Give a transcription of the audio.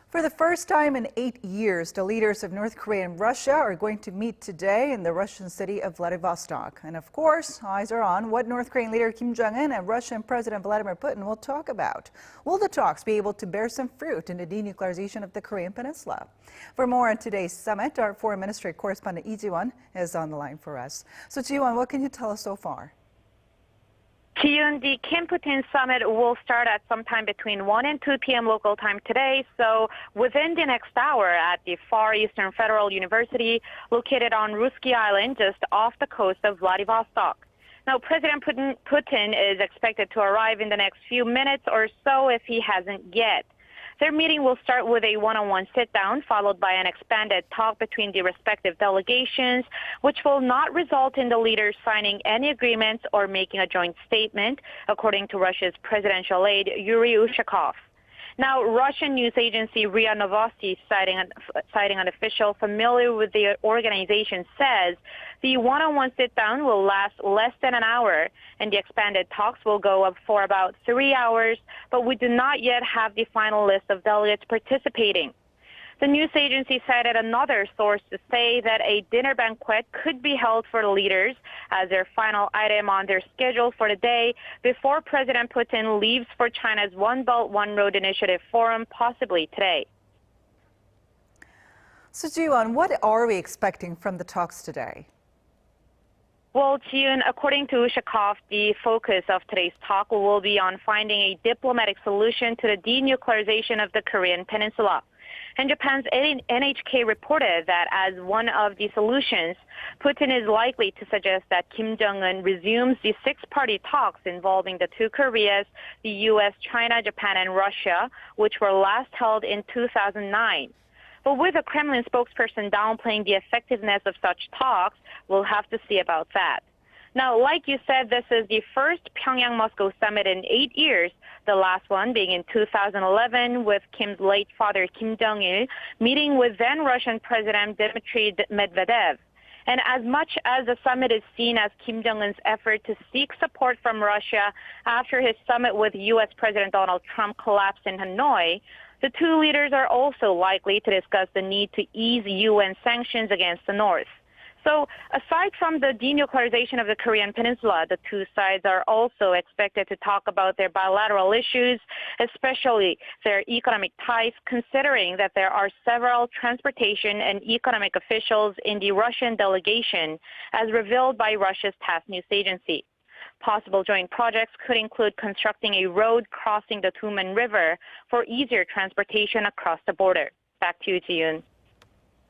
For the first time in 8 years, the leaders of North Korea and Russia are going to meet today in the Russian city of Vladivostok. And of course, eyes are on what North Korean leader Kim Jong-un and Russian President Vladimir Putin will talk about. Will the talks be able to bear some fruit in the denuclearization of the Korean Peninsula? For more on today's summit, our foreign ministry correspondent Ji-yoon is on the line for us. So Ji-yoon, what can you tell us so far? Ji-yoon, the Kim-Putin summit will start at sometime between 1 and 2 p.m. local time today. So within the next hour at the Far Eastern Federal University, located on Russky Island, just off the coast of Vladivostok. Now, President Putin is expected to arrive in the next few minutes or so if he hasn't yet. Their meeting will start with a one-on-one sit-down, followed by an expanded talk between the respective delegations, which will not result in the leaders signing any agreements or making a joint statement, according to Russia's presidential aide, Yuri Ushakov. Now, Russian news agency RIA Novosti, citing an official familiar with the organization, says the one-on-one sit-down will last less than an hour, and the expanded talks will go up for about 3 hours, but we do not yet have the final list of delegates participating. The news agency cited another source to say that a dinner banquet could be held for the leaders as their final item on their schedule for the day before President Putin leaves for China's One Belt, One Road Initiative Forum, possibly today. So, Ji-yoon, what are we expecting from the talks today? Well, Ji-yoon, according to Ushakov, the focus of today's talk will be on finding a diplomatic solution to the denuclearization of the Korean Peninsula. And Japan's NHK reported that as one of the solutions, Putin is likely to suggest that Kim Jong-un resumes the six-party talks involving the two Koreas, the U.S., China, Japan, and Russia, which were last held in 2009. But with a Kremlin spokesperson downplaying the effectiveness of such talks, we'll have to see about that. Now, like you said, this is the first Pyongyang-Moscow summit in 8 years, the last one being in 2011 with Kim's late father, Kim Jong-il, meeting with then Russian President Dmitry Medvedev. And as much as the summit is seen as Kim Jong-un's effort to seek support from Russia after his summit with U.S. President Donald Trump collapsed in Hanoi, the two leaders are also likely to discuss the need to ease UN sanctions against the North. So aside from the denuclearization of the Korean Peninsula, the two sides are also expected to talk about their bilateral issues, especially their economic ties, considering that there are several transportation and economic officials in the Russian delegation, as revealed by Russia's TASS news agency. Possible joint projects could include constructing a road crossing the Tumen River for easier transportation across the border. Back to you, Ji-yoon.